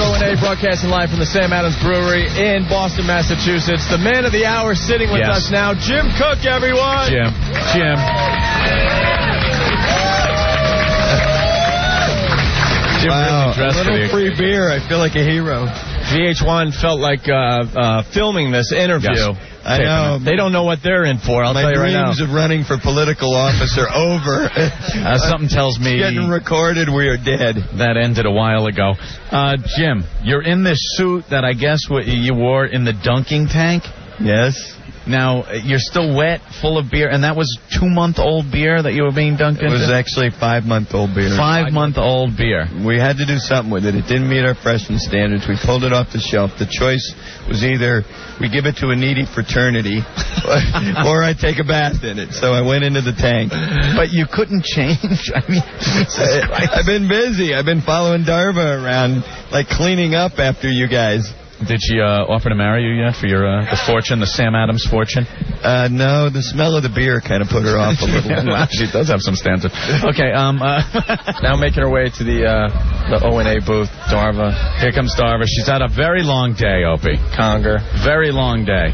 O&A, broadcasting live from the Sam Adams Brewery in Boston, Massachusetts. The man of the hour sitting with us now, Jim Cook, everyone. Jim. Wow, a little free beer. I feel like a hero. VH1 felt like filming this interview. Yes. I know. They don't know what they're in for, I'll tell you right now. My dreams of running for political office are over. Something tells me... It's getting recorded, we are dead. That ended a while ago. Jim, you're in this suit that I guess you wore in the dunking tank? Yes. Now, you're still wet, full of beer, and that was 2-month-old beer that you were being dunked into? It was actually 5-month-old beer. 5-month-old beer. We had to do something with it. It didn't meet our freshman standards. We pulled it off the shelf. The choice was either we give it to a needy fraternity or I take a bath in it. So I went into the tank. But you couldn't change? I mean, I've been busy. I've been following Darva around, like cleaning up after you guys. Did she offer to marry you yet for your the fortune, the Sam Adams fortune? No, the smell of the beer kind of put her off a little bit. Well, she does have some standards. Okay, now making her way to the O&A booth, Darva. Here comes Darva. She's had a very long day, Opie. Conger. Very long day.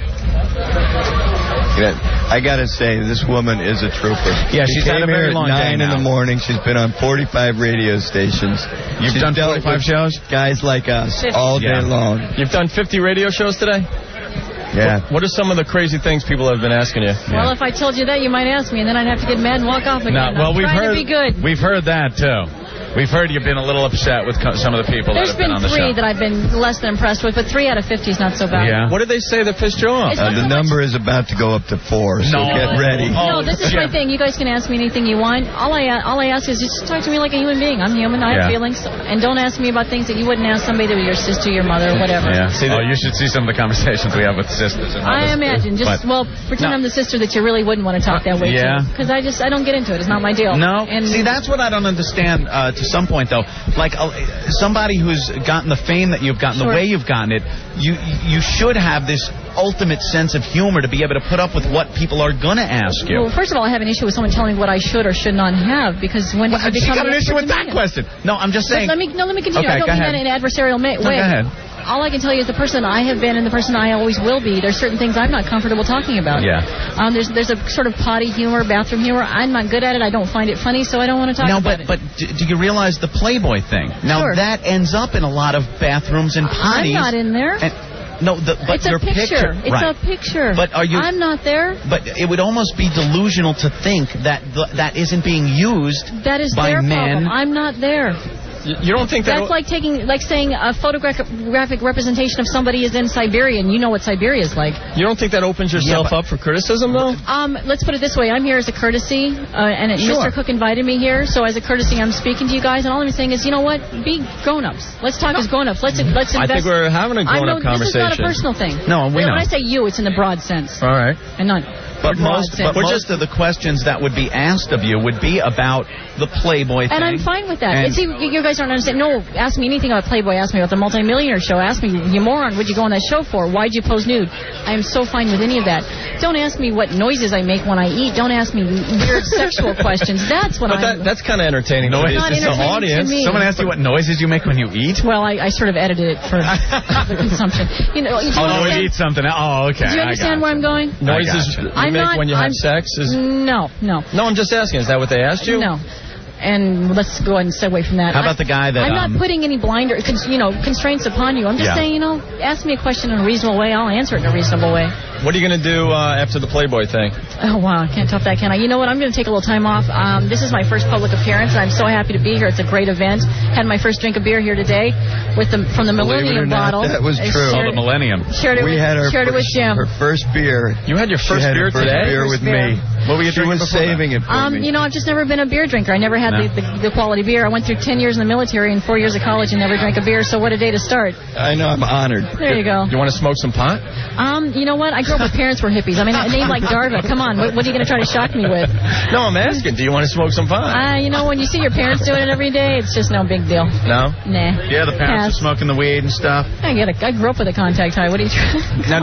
I gotta say, this woman is a trooper. Yeah, she's had a very long day. 9 in the morning. She's been on 45 radio stations. You've done 45 shows? Guys like us all day long. You've done 50 radio shows today? Yeah. What are some of the crazy things people have been asking you? Well, if I told you that, you might ask me, and then I'd have to get mad and walk off again. No, well, we've heard that too. We've heard you've been a little upset with some of the people that have been on the show. There's been 3 that I've been less than impressed with, but 3 out of 50 is not so bad. Yeah. What did they say that pissed you off? The number is about to go up to 4, so get ready. No, this is my thing. You guys can ask me anything you want. All I ask is just talk to me like a human being. I'm human. I have feelings. And don't ask me about things that you wouldn't ask somebody that was your sister, your mother, or whatever. Yeah. You should see some of the conversations we have with sisters and mothers. I imagine. Pretend I'm the sister that you really wouldn't want to talk that way to. Because I don't get into it. It's not my deal. No. See, that's what I don't understand to some point, though. Like somebody who's gotten the fame that you've gotten, the way you've gotten it, you should have this ultimate sense of humor to be able to put up with what people are going to ask you. Well, first of all, I have an issue with someone telling me what I should or should not have, because when did you become got an issue with that question? No, I'm just saying. Let me continue. Okay, I don't mean that in an adversarial way. Go ahead. All I can tell you is the person I have been and the person I always will be, there's certain things I'm not comfortable talking about. Yeah. There's a sort of potty humor, bathroom humor. I'm not good at it. I don't find it funny, so I don't want to talk about it. But do you realize the Playboy thing? Now, that ends up in a lot of bathrooms and potties. I'm not in there. But it's a picture. It's a picture. But I'm not there. But it would almost be delusional to think that that isn't being used that is by their men. Problem. I'm not there. You don't think that's like saying a photographic representation of somebody is in Siberia, and you know what Siberia is like. You don't think that opens yourself up for criticism, though? Let's put it this way: I'm here as a courtesy, and Mr. Cook invited me here, so as a courtesy, I'm speaking to you guys, and all I'm saying is, you know what? Be grown-ups. Let's talk as grown-ups. Let's invest. I think we're having a grown-up conversation. This is not a personal thing. No, we know. When I say you, it's in the broad sense. All right. And not. But most of the questions that would be asked of you would be about the Playboy thing. And I'm fine with that. And see, you guys don't understand. No, ask me anything about Playboy. Ask me about the Multimillionaire show. Ask me, you moron, what'd you go on that show for? Why'd you pose nude? I am so fine with any of that. Don't ask me what noises I make when I eat. Don't ask me weird sexual questions. That's what that's kind of entertaining. No, it's not entertaining to me. Someone asked you what noises you make when you eat? Well, I sort of edited it for the consumption. You know, when you eat something. Oh, okay. Do you understand where I'm going? Noises you make when you have sex? No. No, I'm just asking. Is that what they asked you? No. And let's go ahead and segue from that. How about the guy that... I'm not putting any constraints upon you. I'm just saying, ask me a question in a reasonable way. I'll answer it in a reasonable way. What are you going to do after the Playboy thing? Oh, wow. I can't top that, can I? You know what? I'm going to take a little time off. This is my first public appearance, and I'm so happy to be here. It's a great event. Had my first drink of beer here today from the Millennium bottle. That was true. The Millennium. Shared it with Jim. Her first beer. You had your first beer today? Beer with me. What were you drinking? She was saving it for me. I've just never been a beer drinker. I never had the quality beer. I went through 10 years in the military and 4 years of college and never drank a beer, so what a day to start. I know. I'm honored. There you go. You want to smoke some pot? You know what? I grew up with parents were hippies. I mean, a name like Darva, come on. What are you going to try to shock me with? No, I'm asking. Do you want to smoke some pot? When you see your parents doing it every day, it's just no big deal. No? Nah. Yeah, the parents are smoking the weed and stuff. I get it. I grew up with a contact high. What are you trying to Now,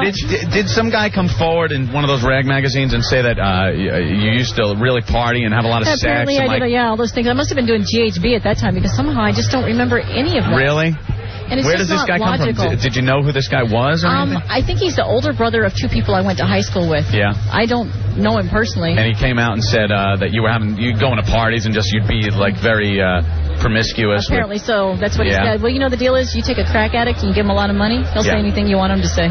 did some guy come forward in one of those rag magazines and say that you used to really party and have a lot of Apparently sex? I did, all those things. I must have been doing GHB at that time because somehow I just don't remember any of that. Really? And it's Where does this guy come from? Did you know who this guy was? Or anything? I think he's the older brother of two people I went to high school with. Yeah. I don't know him personally. And he came out and said that you going to parties and you'd be like very promiscuous. Apparently so. That's what he said. Well, you know, the deal is you take a crack addict and you give him a lot of money, he'll say anything you want him to say.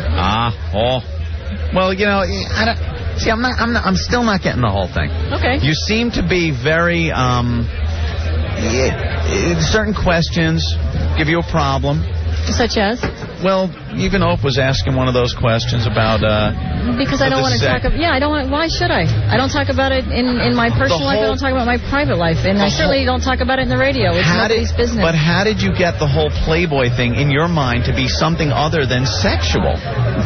Well, you know, I'm still not getting the whole thing. Okay. You seem to be very certain questions give you a problem. Such as? Well, even Opie was asking one of those questions about... because I don't want to talk about... Yeah, I don't want... Why should I? I don't talk about it in my personal life. I don't talk about my private life. And I certainly don't talk about it in the radio. It's nobody's business. But how did you get the whole Playboy thing in your mind to be something other than sexual?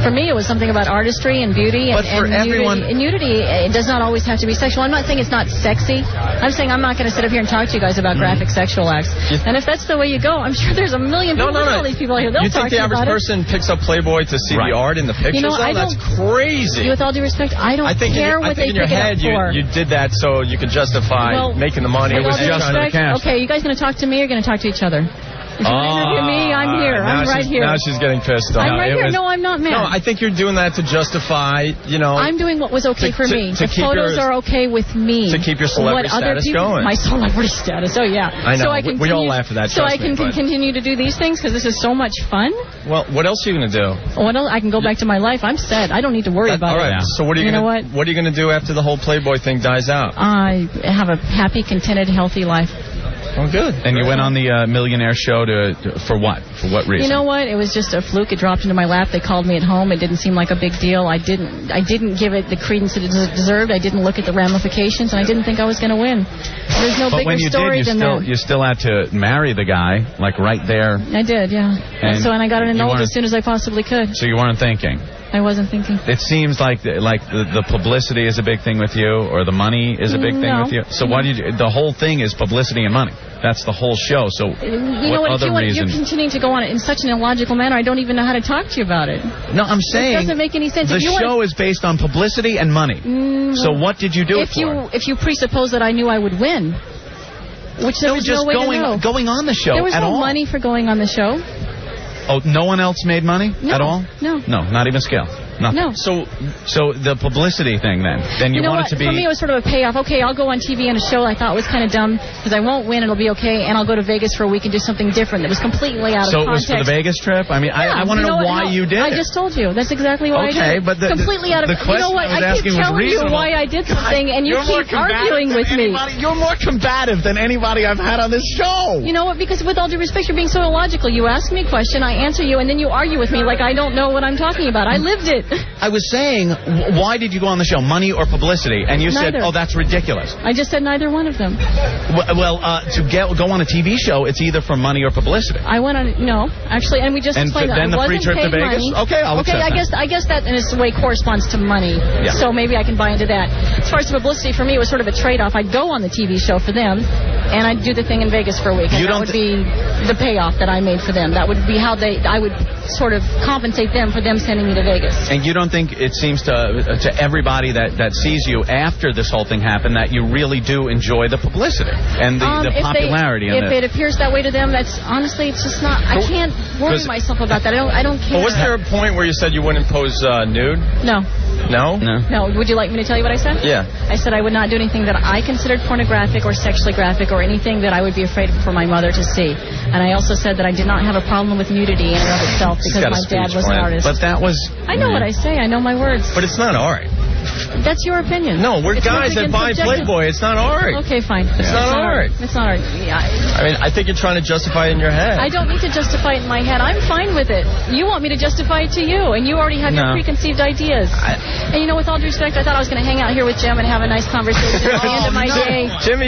For me, it was something about artistry and beauty. But for everyone... Nudity, it does not always have to be sexual. I'm not saying it's not sexy. I'm saying I'm not going to sit up here and talk to you guys about graphic sexual acts. And if that's the way you go, I'm sure there's a million people all these people here. You think the average person picks up Playboy to see the art in the pictures? You know, that's crazy. With all due respect, I don't care what they pick it up for. You did that so you could justify making the money. It was just for the cash. Okay, you guys going to talk to me or going to talk to each other? If you interview me, I'm here. I'm right here. Now she's getting pissed off. I'm right here. No, I'm not mad. No, I think you're doing that to justify, you know... I'm doing what was okay for me. The photos are okay with me. To keep your celebrity status going. My celebrity status, yeah. I know. So we all laugh at that, so I can continue to do these things because this is so much fun? Well, what else are you going to do? What else? I can go back to my life. I'm set. I don't need to worry about it. All right. So what are you going to do after the whole Playboy thing dies out? I have a happy, contented, healthy life. Oh, good. And you went on the Millionaire show for what? For what reason? You know what? It was just a fluke. It dropped into my lap. They called me at home. It didn't seem like a big deal. I didn't give it the credence that it deserved. I didn't look at the ramifications, and I didn't think I was going to win. There's no bigger story than that. You still had to marry the guy, like right there. I did, yeah. And I got it annulled as soon as I possibly could. So you weren't thinking? I wasn't thinking. It seems like the publicity is a big thing with you, or the money is a big thing with you. So why did you? The whole thing is publicity and money. That's the whole show. So you know what? You're continuing to go on it in such an illogical manner. I don't even know how to talk to you about it. No, I'm saying it doesn't make any sense. The show is based on publicity and money. So what did you do it for? If you presuppose that I knew I would win, which there was no way to know. Going on the show. There was no money for going on the show. Oh, no one else made money at all? No. No, not even scale. Nothing. No. So the publicity thing then you want it to be... For me, it was sort of a payoff. Okay, I'll go on TV on a show I thought was kind of dumb because I won't win. It'll be okay, and I'll go to Vegas for a week and do something different that was completely out of context. So it was for the Vegas trip? I mean, I want to know why you did it. I just told you. That's exactly why I did it. Okay, but completely out of... You know what? I keep telling you why I did something, and you keep arguing with me. You're more combative than anybody I've had on this show. You know what? Because with all due respect, you're being so illogical. You ask me a question, I answer you, and then you argue with me like I don't know what I'm talking about. I lived it. I was saying, why did you go on the show? Money or publicity? And you said, oh, that's ridiculous. I just said neither one of them. Well, to go on a TV show, it's either for money or publicity. I went on, no, actually, and we just explained that. And then the free trip to Vegas? Money. Okay, I'll accept that. I guess that in its way corresponds to money. Yeah. So maybe I can buy into that. As far as the publicity, for me, it was sort of a trade-off. I'd go on the TV show for them, and I'd do the thing in Vegas for a week. And that would be the payoff that I made for them. That would be how I would sort of compensate them for them sending me to Vegas. And you don't think it seems to everybody that sees you after this whole thing happened that you really do enjoy the publicity and the popularity? If it appears that way to them, that's honestly, it's just not. I can't worry myself about that. I don't care. But was there a point where you said you wouldn't pose nude? No. No? No. Would you like me to tell you what I said? Yeah. I said I would not do anything that I considered pornographic or sexually graphic or anything that I would be afraid for my mother to see. And I also said that I did not have a problem with nudity in and of itself because my dad was an artist. But that was... I know what I say. I know my words. But it's not art. That's your opinion. No, we're guys that buy Playboy. It's not art. Okay, fine. It's not art. It's not art. Yeah. I mean, I think you're trying to justify it in your head. I don't need to justify it in my head. I'm fine with it. You want me to justify it to you, and you already have your preconceived ideas. And you know, with all due respect, I thought I was going to hang out here with Jim and have a nice conversation at the end of my day. Jim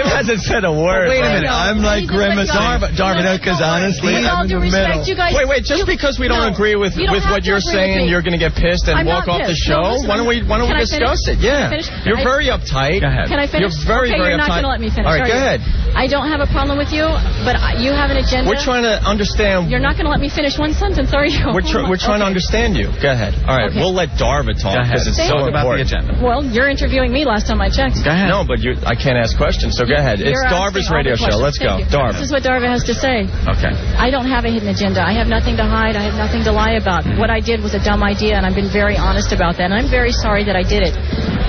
hasn't said a word. Wait a minute. I'm like Grimace. Darva, because honestly, I'm in the middle. Wait, just because we don't agree with what you're saying, you're going to get pissed and walk off the show? Why don't don't we discuss it? Yeah. You're very uptight. Go ahead. Can I finish? You're very, very uptight. You're not going to let me finish. All right, go ahead. I don't have a problem with you, but you have an agenda. We're trying to understand. You're not going to let me finish one sentence, are you? We're trying to understand you. Go ahead. All right, we'll let Darva talk because it's so important. About the agenda. Well, you're interviewing me last time I checked. Go ahead. No, but I can't ask questions, so go ahead. It's Darva's radio show. Let's go. Darva. This is what Darva has to say. Okay. I don't have a hidden agenda. I have nothing to hide. I have nothing to lie about. What I did was a dumb idea, and I've been very honest about that. And I'm very sorry that I did it.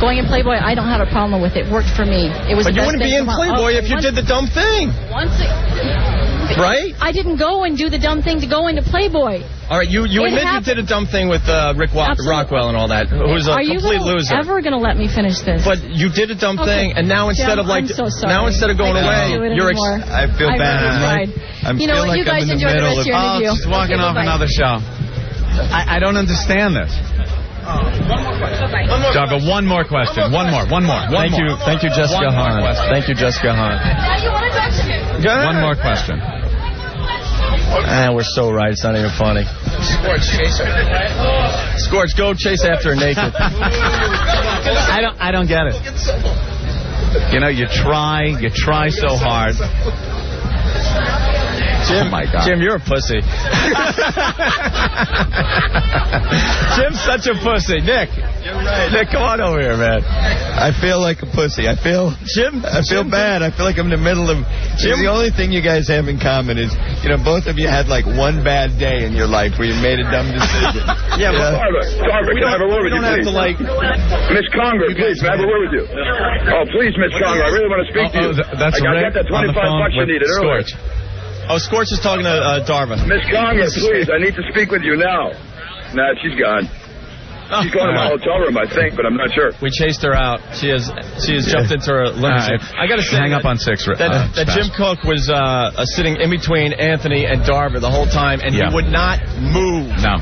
Going in Playboy, I don't have a problem with it. Worked for me. It was. But you wouldn't be in Playboy if you did the dumb thing. Right? I didn't go and do the dumb thing to go into Playboy. All right, you admit you did a dumb thing with Rick Rockwell and all that, who's a complete loser. Are you ever going to let me finish this? But you did a dumb thing, and now instead of I'm so sorry. now instead of going away, I feel bad. You know what? You guys enjoy the rest of your interview. Just walking off another show. I don't understand this. Darva, one more question. One more. Thank you, Jessica Hahn. Thank you, Jessica Hahn. You want to talk to me? One more question. We're so right. It's not even funny. Scorch, chase her. Scorch, go chase after her naked. I don't get it. You know, you try so hard. Jim, oh my God. Jim, you're a pussy. Jim's such a pussy. Nick. You're right. Nick, come on over here, man. I feel like a pussy. I feel bad. I feel like I'm in the middle of... Jim, the only thing you guys have in common is, both of you had like one bad day in your life where you made a dumb decision. Yeah, but Darva, can I have a word with you, please? Miss Conger, please, can I have a word with you? Oh, please, Miss Conger, I really want to speak to you. That's I got that $25 you needed earlier. Oh, Scorch is talking to Darva. Miss Conger, please, I need to speak with you now. Nah, she's gone. She's going to my hotel room, I think, but I'm not sure. We chased her out. She has jumped into her limousine. I got to say, hang up on 6. That Jim Cook was sitting in between Anthony and Darva the whole time, and he would not move. No.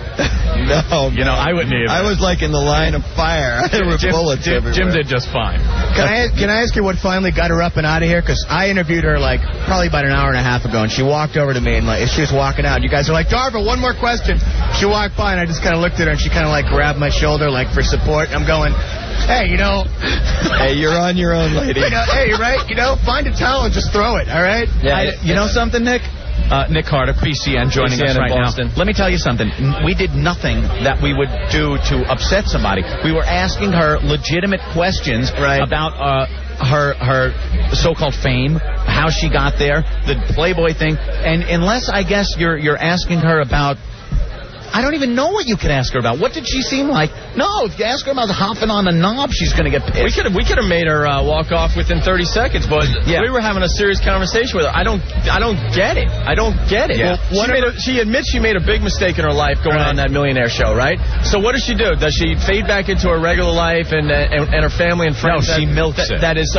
No. I wouldn't either. I was like in the line of fire. There were bullets everywhere. Jim did just fine. Can I ask you what finally got her up and out of here? Because I interviewed her probably about an hour and a half ago, and she walked over to me and she was walking out. You guys are like, Darva, one more question. She walked by, and I just kind of looked at her, and she kind of grabbed my shoulder for support. I'm going, hey, hey, you're on your own, lady. Hey, right? Find a towel and just throw it. All right? Yeah. You know something, Nick? Nick Carter, PCN, joining us right now. Let me tell you something. We did nothing that we would do to upset somebody. We were asking her legitimate questions about her so-called fame, how she got there, the Playboy thing, and unless I guess you're asking her about. I don't even know what you could ask her about. What did she seem like? No, if you ask her about hopping on a knob, she's going to get pissed. We could have made her walk off within 30 seconds, but we were having a serious conversation with her. I don't get it. I don't get it. Yeah. Well, she admits she made a big mistake in her life going on that millionaire show, right? So what does she do? Does she fade back into her regular life and her family and friends? No, she milks it. That is,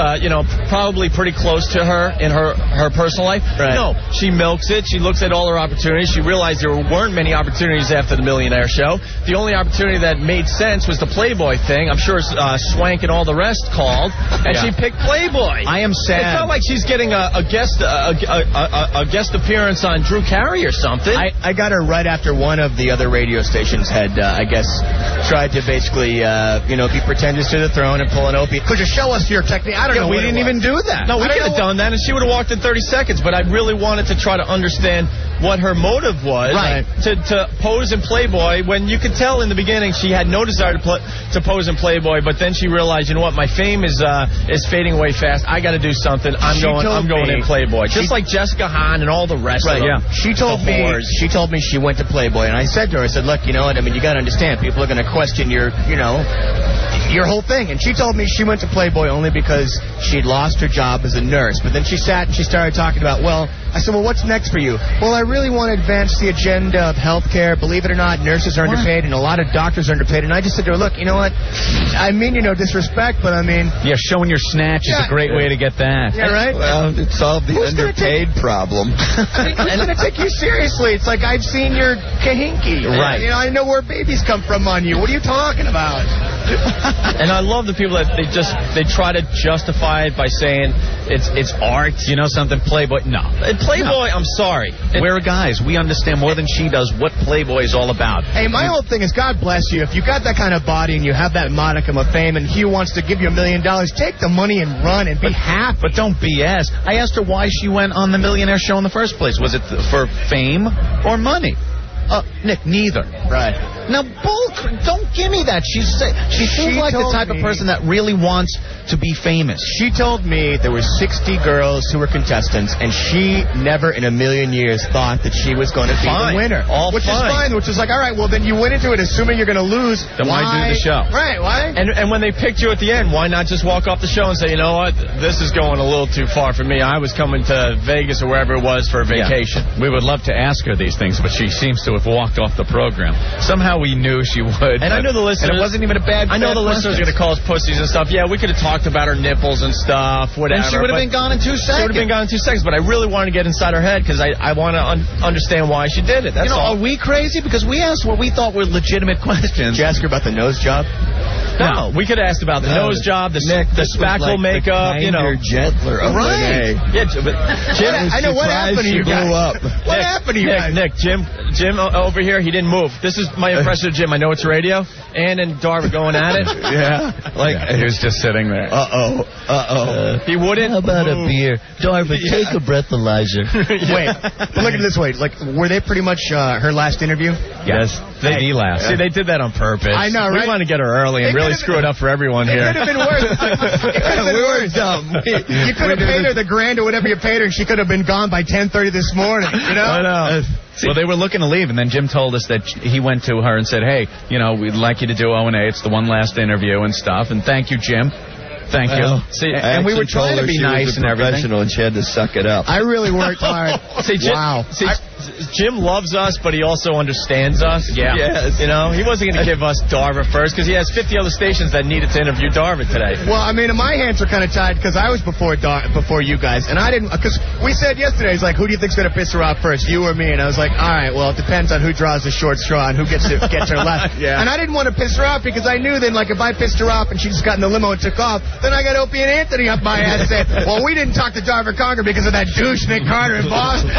probably pretty close to her in her personal life. Right. No, she milks it. She looks at all her opportunities. She realized there weren't many opportunities after the millionaire show. The only opportunity that made sense was the Playboy thing. I'm sure Swank and all the rest called, and she picked Playboy. I am sad. It's not like she's getting a guest appearance on Drew Carey or something. I got her right after one of the other radio stations had, I guess, tried to basically, be pretentious to the throne and pull an Opie. Could you show us your technique? I don't know. We didn't even do that. No, we could have done that, and she would have walked in 30 seconds. But I really wanted to try to understand what her motive was to pose in Playboy, when you could tell in the beginning she had no desire to pose in Playboy, but then she realized, you know what, my fame is fading away fast. I got to do something. I'm going in Playboy, just like Jessica Hahn and all the rest of them. Yeah. She told me she went to Playboy, and I said to her, look, you know what, you got to understand, people are going to question your whole thing. And she told me she went to Playboy only because she'd lost her job as a nurse. But then she sat and she started talking about, I said, what's next for you? Well, I really want to advance the agenda of healthcare. Believe it or not, nurses are underpaid, and a lot of doctors are underpaid. And I just said to her, look, you know what? I mean, no disrespect, but yeah, showing your snatch is a great way to get that. Yeah, right? Well, it solved the underpaid problem. Who's going to take you seriously? It's like, I've seen your kahinky. Right. I know where babies come from on you. What are you talking about? And I love the people that they try to justify it by saying it's art. You know something, Playboy? No. Playboy, I'm sorry. We're guys. We understand more than she does what Playboy is all about. Hey, my whole thing is, God bless you. If you got that kind of body and you have that modicum of fame and Hugh wants to give you $1 million, take the money and run and be happy. But don't BS. I asked her why she went on the Millionaire Show in the first place. Was it for fame or money? Nick, neither. Right. Now, don't give me that. She seems like the type of person that really wants to be famous. She told me there were 60 girls who were contestants, and she never in a million years thought that she was going to be the winner. Which is fine. Which is like, all right, well, then you went into it assuming you're going to lose. Then why do the show? Right, why? And when they picked you at the end, why not just walk off the show and say, you know what, this is going a little too far for me. I was coming to Vegas or wherever it was for a vacation. Yeah. We would love to ask her these things, but she seems to have walked off the program. Somehow we knew she would. And I know the listeners. And it wasn't even a bad. I know the listeners are going to call us pussies and stuff. Yeah, we could have talked about her nipples and stuff, whatever. And she would have been gone in 2 seconds. She would have been gone in 2 seconds. But I really want to get inside her head because I want to understand why she did it. That's all. Are we crazy? Because we asked what we thought were legitimate questions. Did you ask her about the nose job? No, we could have asked about the nose job, the spackle makeup, gentler. Right. Yeah, but Jim, I know what happened to you guys. What happened to you guys? Nick, Jim over here, he didn't move. This is my impression of Jim. I know it's radio. Ann and Darva going at it. He was just sitting there. He wouldn't. How about a beer? Darva, take a breathalyzer. Wait, look at it this way. Like, were they pretty much her last interview? Yes. The last. See, they did that on purpose. I know, right? We want to get her early and really screw it up for everyone here. It could have been worse. We were dumb. You could have paid her the $1,000 or whatever you paid her, and she could have been gone by 10:30 this morning. You know? I know. Well, they were looking to leave, and then Jim told us that he went to her and said, hey, we'd like you to do O&A. It's the one last interview and stuff, and thank you, Jim. Thank you. See, and we were trying to be nice and everything. And she had to suck it up. I really worked hard. Wow. Jim loves us, but he also understands us. Yeah. Yes. He wasn't going to give us Darva first because he has 50 other stations that needed to interview Darva today. Well, I mean, my hands were kind of tied because I was before you guys, and I didn't. Because we said yesterday, he's like, who do you think's going to piss her off first, you or me? And I was like, all right, well, it depends on who draws the short straw and who gets her left. Yeah. And I didn't want to piss her off because I knew then, like, if I pissed her off and she just got in the limo and took off, then I got Opie and Anthony up my ass saying, well, we didn't talk to Darva Conger because of that douche Nick Carter in Boston.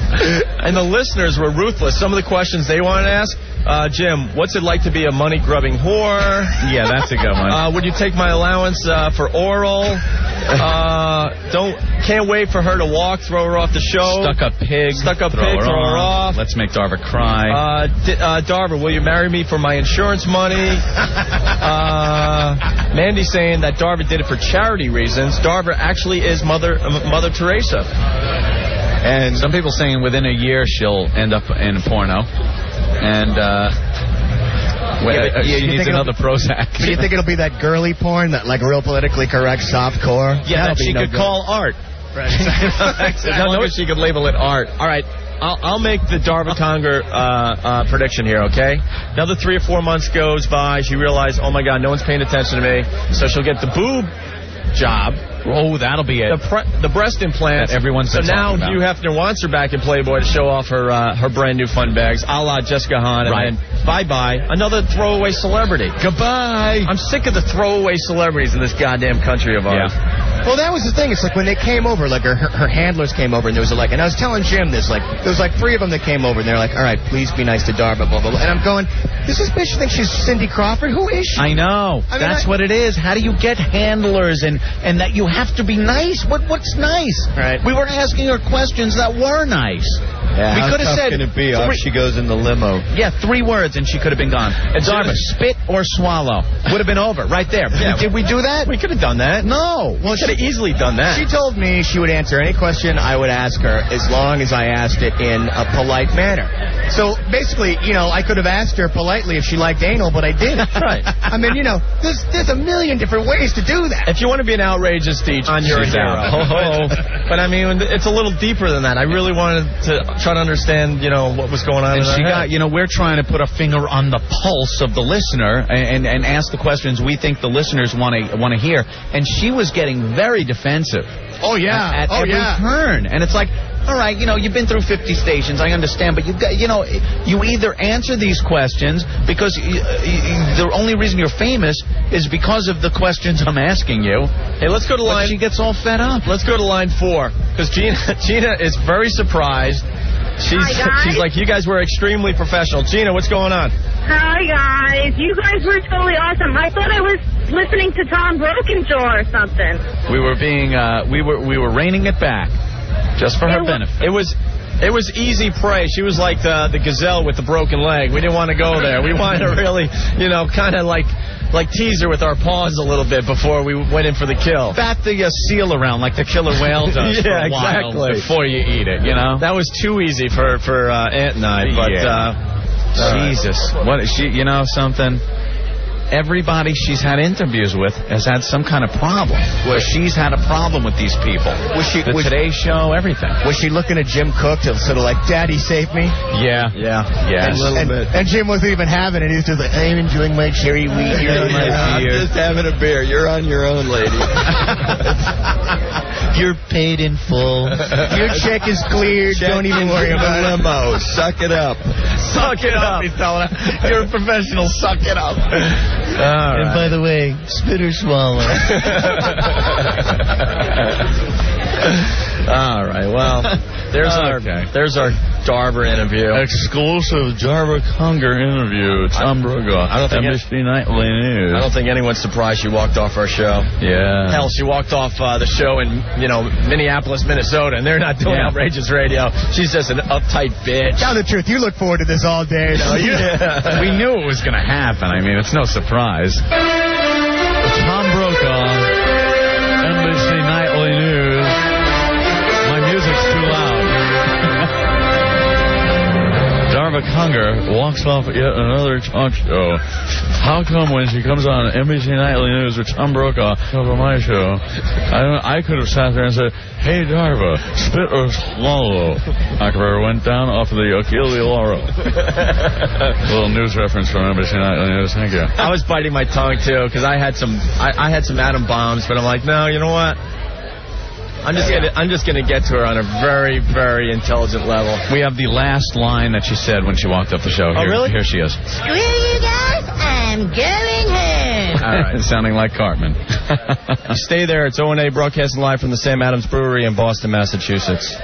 And the listeners were ruthless. Some of the questions they wanted to ask, Jim, what's it like to be a money-grubbing whore? Yeah, that's a good one. Would you take my allowance for oral? Can't wait for her to walk, throw her off the show. Stuck-up pig, throw her off. Let's make Darva cry. Darva, will you marry me for my insurance money? Mandy's saying that Darva did it for charity reasons. Darva actually is Mother Teresa. And some people saying within a year she'll end up in porno. And she needs another Prozac. Do you think it'll be that girly porn, that like real politically correct soft core? Yeah, that she could call art. Right. As long as she could label it art. All right. I'll make the Darva Conger prediction here, okay? Another 3 or 4 months goes by. She realized, oh, my God, no one's paying attention to me. So she'll get the boob job. Oh, that'll be it. The breast implant. Everyone's so now Hugh Hefner wants her back in Playboy to show off her brand new fun bags, a la Jessica Hahn. Right. And then bye-bye, another throwaway celebrity. Goodbye. I'm sick of the throwaway celebrities in this goddamn country of ours. Yeah. Well, that was the thing. It's like when they came over, like her handlers came over, and there was and I was telling Jim this, like there was like 3 of them that came over, and they're like, all right, please be nice to Darva, blah, blah, blah. And I'm going, does this bitch think she's Cindy Crawford? Who is she? I know. That's what it is. How do you get handlers and that you have to be nice? What's nice? Right. We were asking her questions that were nice. Yeah, we could have said. How can it be? Off she goes in the limo. Yeah, 3 words and she could have been gone. And Darva, spit or swallow would have been over right there. Yeah. Did we do that? We could have done that. No. Well, she could have easily done that. She told me she would answer any question I would ask her as long as I asked it in a polite manner. So basically, I could have asked her politely if she liked anal, but I didn't. Right. I mean, there's a million different ways to do that. If you want to be an outrageous teacher, you're a hero. But I mean, it's a little deeper than that. I really wanted to try to understand, what was going on. And she got, we're trying to put a finger on the pulse of the listener and ask the questions we think the listeners want to hear. And she was getting very defensive. Oh, yeah. At every turn. And it's like, all right, you've been through 50 stations, I understand, but you've got, you either answer these questions because the only reason you're famous is because of the questions I'm asking you. Hey, let's go to line... She gets all fed up. Let's go to line 4, because Gina is very surprised. She's like, you guys were extremely professional. Gina, what's going on? Hi, guys. You guys were totally awesome. I thought I was listening to Tom Brokenjaw or something. We were we were reining it back just for her benefit. It was easy prey. She was like the gazelle with the broken leg. We didn't want to go there. We wanted to really, kind of like tease her with our paws a little bit before we went in for the kill. Bat the seal around like the killer whale does for a while before you eat it, That was too easy for Aunt and I, but Jesus. What is she, something? Everybody she's had interviews with has had some kind of problem. Where she's had a problem with these people. The Today Show, everything. Was she looking at Jim Cook to sort of like, Daddy, save me? Yeah. A little bit. And Jim wasn't even having it. He was just like, I'm enjoying my cherry wheat. I'm just having a beer. You're on your own, lady. You're paid in full. Your check is cleared. Don't even worry about it. Limo. Suck it up. Suck it up. You're a professional. Suck it up. Right. And by the way, spit or swallow. All right. Well, there's our Darva interview. Exclusive Darva Conger interview. Tom Brokaw. NBC Nightly News. I don't think anyone's surprised she walked off our show. Yeah. Hell, she walked off the show in Minneapolis, Minnesota, and they're not doing outrageous radio. She's just an uptight bitch. Tell the truth, you look forward to this all day, though. We knew it was going to happen. I mean, it's no surprise. Tom Brokaw, NBC Nightly News. My music's too loud. Darva Conger walks off yet another talk show. How come when she comes on NBC Nightly News with Tom Brokaw over my show, I could have sat there and said, hey, Darva, spit or swallow? I ever went down off of the Achille Laurel. Little news reference from NBC Nightly News. Thank you. I was biting my tongue, too, because I had some atom bombs, but I'm like, no, you know what? I'm just gonna get to her on a very, very intelligent level. We have the last line that she said when she walked up the show. Oh, really? Here she is. Screw you guys, I'm going home. All right. Sounding like Cartman. Stay there. It's O&A broadcasting live from the Sam Adams Brewery in Boston, Massachusetts.